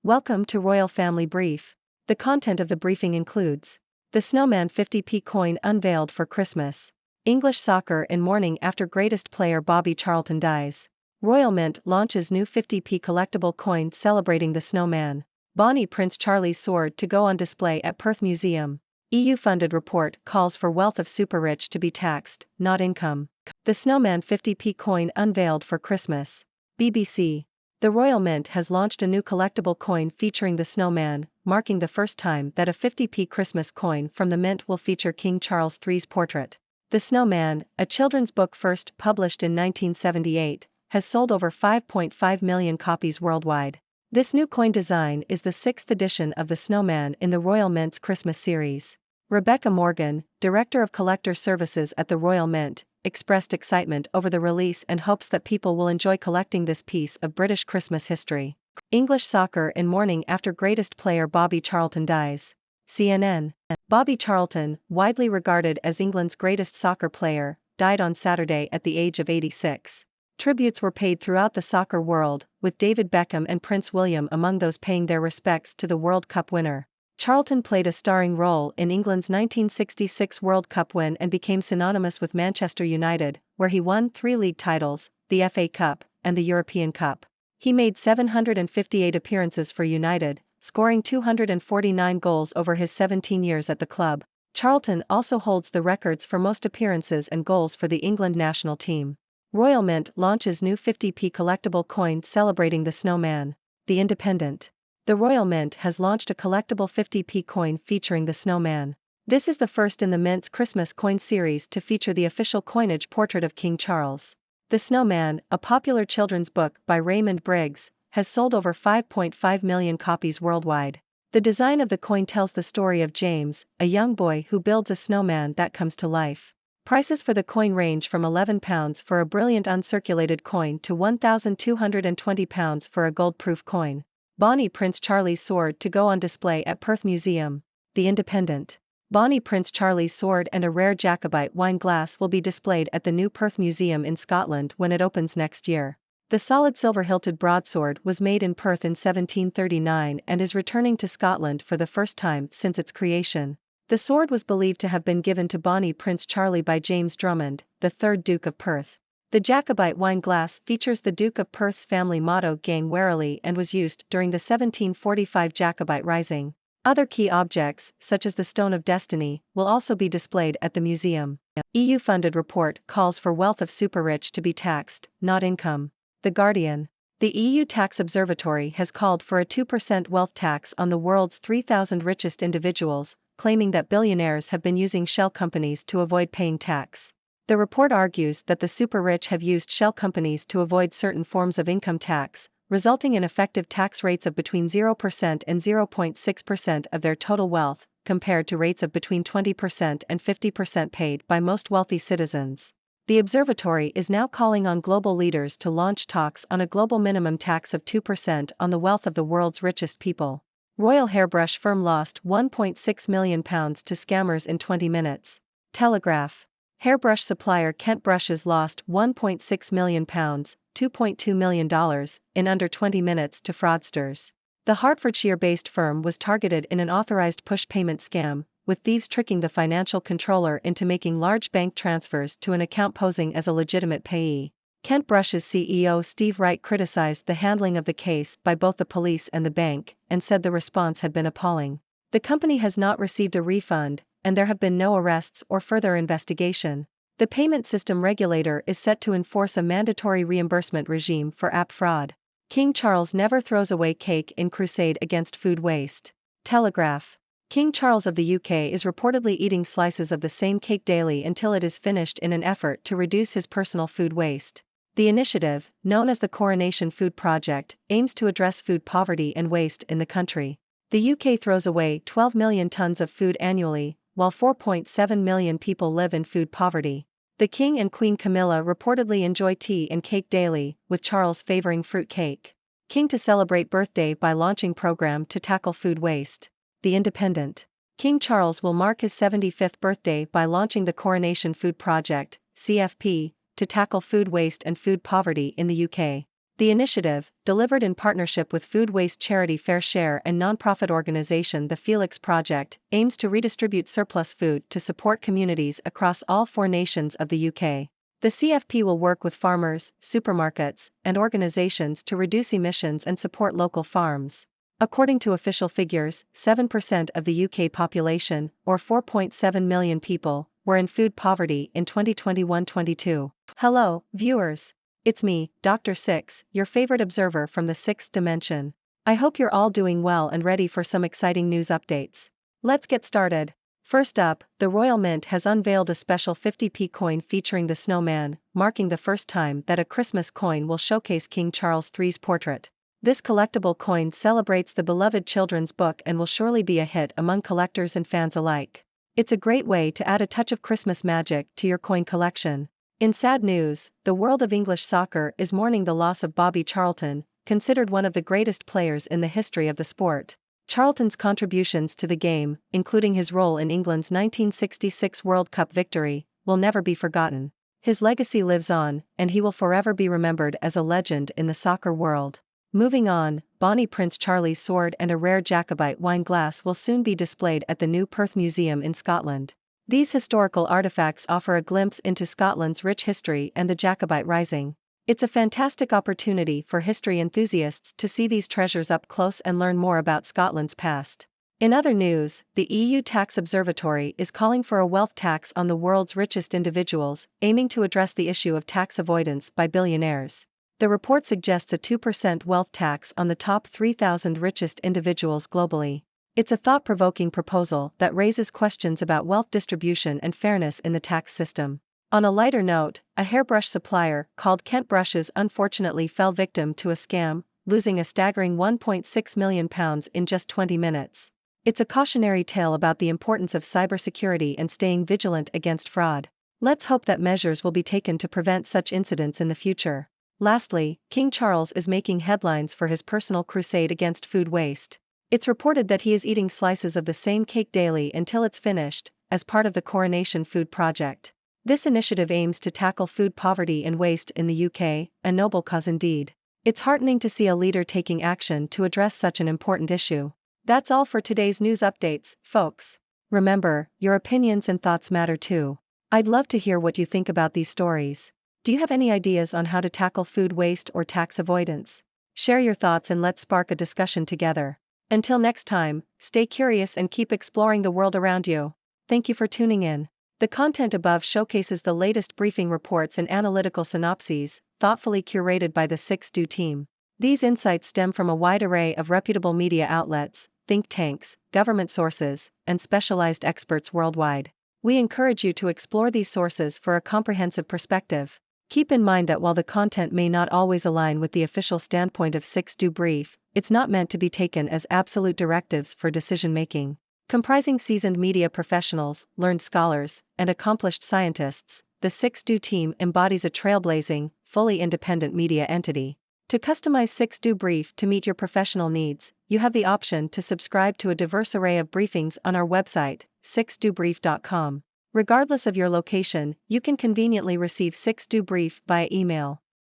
Welcome to Royal Family Brief. The content of the briefing includes the Snowman 50p coin unveiled for Christmas. English soccer in mourning after greatest player Bobby Charlton dies. Royal Mint launches new 50p collectible coin celebrating the Snowman. Bonnie Prince Charlie's sword to go on display at Perth Museum. EU-funded report calls for wealth of super-rich to be taxed, not income. The Snowman 50p coin unveiled for Christmas. BBC. The Royal Mint has launched a new collectible coin featuring the Snowman, marking the first time that a 50p Christmas coin from the Mint will feature King Charles III's portrait. The Snowman, a children's book first published in 1978, has sold over 5.5 million copies worldwide. This new coin design is the 6th edition of the Snowman in the Royal Mint's Christmas series. Rebecca Morgan, Director of Collector Services at the Royal Mint, expressed excitement over the release and hopes that people will enjoy collecting this piece of British Christmas history. English soccer in mourning after greatest player Bobby Charlton dies. CNN. Bobby Charlton, widely regarded as England's greatest soccer player, died on Saturday at the age of 86. Tributes were paid throughout the soccer world, with David Beckham and Prince William among those paying their respects to the World Cup winner. Charlton played a starring role in England's 1966 World Cup win and became synonymous with Manchester United, where he won 3 league titles, the FA Cup, and the European Cup. He made 758 appearances for United, scoring 249 goals over his 17 years at the club. Charlton also holds the records for most appearances and goals for the England national team. Royal Mint launches new 50p collectible coin celebrating the Snowman. The Independent. The Royal Mint has launched a collectible 50p coin featuring the Snowman. This is the first in the Mint's Christmas coin series to feature the official coinage portrait of King Charles. The Snowman, a popular children's book by Raymond Briggs, has sold over 5.5 million copies worldwide. The design of the coin tells the story of James, a young boy who builds a snowman that comes to life. Prices for the coin range from £11 for a brilliant uncirculated coin to £1,220 for a gold-proof coin. Bonnie Prince Charlie's sword to go on display at Perth Museum. The Independent. Bonnie Prince Charlie's sword and a rare Jacobite wine glass will be displayed at the new Perth Museum in Scotland when it opens next year. The solid silver-hilted broadsword was made in Perth in 1739 and is returning to Scotland for the first time since its creation. The sword was believed to have been given to Bonnie Prince Charlie by James Drummond, the 3rd Duke of Perth. The Jacobite wine glass features the Duke of Perth's family motto "Gang warily" and was used during the 1745 Jacobite Rising. Other key objects, such as the Stone of Destiny, will also be displayed at the museum. EU-funded report calls for wealth of super-rich to be taxed, not income. The Guardian. The EU Tax Observatory has called for a 2% wealth tax on the world's 3,000 richest individuals, claiming that billionaires have been using shell companies to avoid paying tax. The report argues that the super-rich have used shell companies to avoid certain forms of income tax, resulting in effective tax rates of between 0% and 0.6% of their total wealth, compared to rates of between 20% and 50% paid by most wealthy citizens. The observatory is now calling on global leaders to launch talks on a global minimum tax of 2% on the wealth of the world's richest people. Royal hairbrush firm lost £1.6 million to scammers in 20 minutes. Telegraph. Hairbrush supplier Kent Brushes lost £1.6 million, $2.2 million, in under 20 minutes to fraudsters. The Hertfordshire-based firm was targeted in an authorized push payment scam, with thieves tricking the financial controller into making large bank transfers to an account posing as a legitimate payee. Kent Brush's CEO Steve Wright criticized the handling of the case by both the police and the bank, and said the response had been appalling. The company has not received a refund, and there have been no arrests or further investigation. The payment system regulator is set to enforce a mandatory reimbursement regime for app fraud. King Charles never throws away cake in crusade against food waste. Telegraph. King Charles of the UK is reportedly eating slices of the same cake daily until it is finished in an effort to reduce his personal food waste. The initiative, known as the Coronation Food Project, aims to address food poverty and waste in the country. The UK throws away 12 million tons of food annually, while 4.7 million people live in food poverty. The King and Queen Camilla reportedly enjoy tea and cake daily, with Charles favoring fruit cake. King to celebrate birthday by launching program to tackle food waste. The Independent. King Charles will mark his 75th birthday by launching the Coronation Food Project, CFP, to tackle food waste and food poverty in the UK. The initiative, delivered in partnership with food waste charity Fair Share and nonprofit organization The Felix Project, aims to redistribute surplus food to support communities across all 4 nations of the UK. The CFP will work with farmers, supermarkets, and organizations to reduce emissions and support local farms. According to official figures, 7% of the UK population, or 4.7 million people, were in food poverty in 2021-22. Hello, viewers. It's me, Dr. Six, your favorite observer from the 6th dimension. I hope you're all doing well and ready for some exciting news updates. Let's get started. First up, the Royal Mint has unveiled a special 50p coin featuring the Snowman, marking the first time that a Christmas coin will showcase King Charles III's portrait. This collectible coin celebrates the beloved children's book and will surely be a hit among collectors and fans alike. It's a great way to add a touch of Christmas magic to your coin collection. In sad news, the world of English soccer is mourning the loss of Bobby Charlton, considered one of the greatest players in the history of the sport. Charlton's contributions to the game, including his role in England's 1966 World Cup victory, will never be forgotten. His legacy lives on, and he will forever be remembered as a legend in the soccer world. Moving on, Bonnie Prince Charlie's sword and a rare Jacobite wine glass will soon be displayed at the New Perth Museum in Scotland. These historical artifacts offer a glimpse into Scotland's rich history and the Jacobite Rising. It's a fantastic opportunity for history enthusiasts to see these treasures up close and learn more about Scotland's past. In other news, the EU Tax Observatory is calling for a wealth tax on the world's richest individuals, aiming to address the issue of tax avoidance by billionaires. The report suggests a 2% wealth tax on the top 3,000 richest individuals globally. It's a thought-provoking proposal that raises questions about wealth distribution and fairness in the tax system. On a lighter note, a hairbrush supplier called Kent Brushes unfortunately fell victim to a scam, losing a staggering £1.6 million in just 20 minutes. It's a cautionary tale about the importance of cybersecurity and staying vigilant against fraud. Let's hope that measures will be taken to prevent such incidents in the future. Lastly, King Charles is making headlines for his personal crusade against food waste. It's reported that he is eating slices of the same cake daily until it's finished, as part of the Coronation Food Project. This initiative aims to tackle food poverty and waste in the UK, a noble cause indeed. It's heartening to see a leader taking action to address such an important issue. That's all for today's news updates, folks. Remember, your opinions and thoughts matter too. I'd love to hear what you think about these stories. Do you have any ideas on how to tackle food waste or tax avoidance? Share your thoughts and let's spark a discussion together. Until next time, stay curious and keep exploring the world around you. Thank you for tuning in. The content above showcases the latest briefing reports and analytical synopses, thoughtfully curated by the 6Do team. These insights stem from a wide array of reputable media outlets, think tanks, government sources, and specialized experts worldwide. We encourage you to explore these sources for a comprehensive perspective. Keep in mind that while the content may not always align with the official standpoint of 6Do Brief, it's not meant to be taken as absolute directives for decision-making. Comprising seasoned media professionals, learned scholars, and accomplished scientists, the 6Do team embodies a trailblazing, fully independent media entity. To customize 6Do Brief to meet your professional needs, you have the option to subscribe to a diverse array of briefings on our website, 6dobrief.com. Regardless of your location, you can conveniently receive 6Do Brief via email.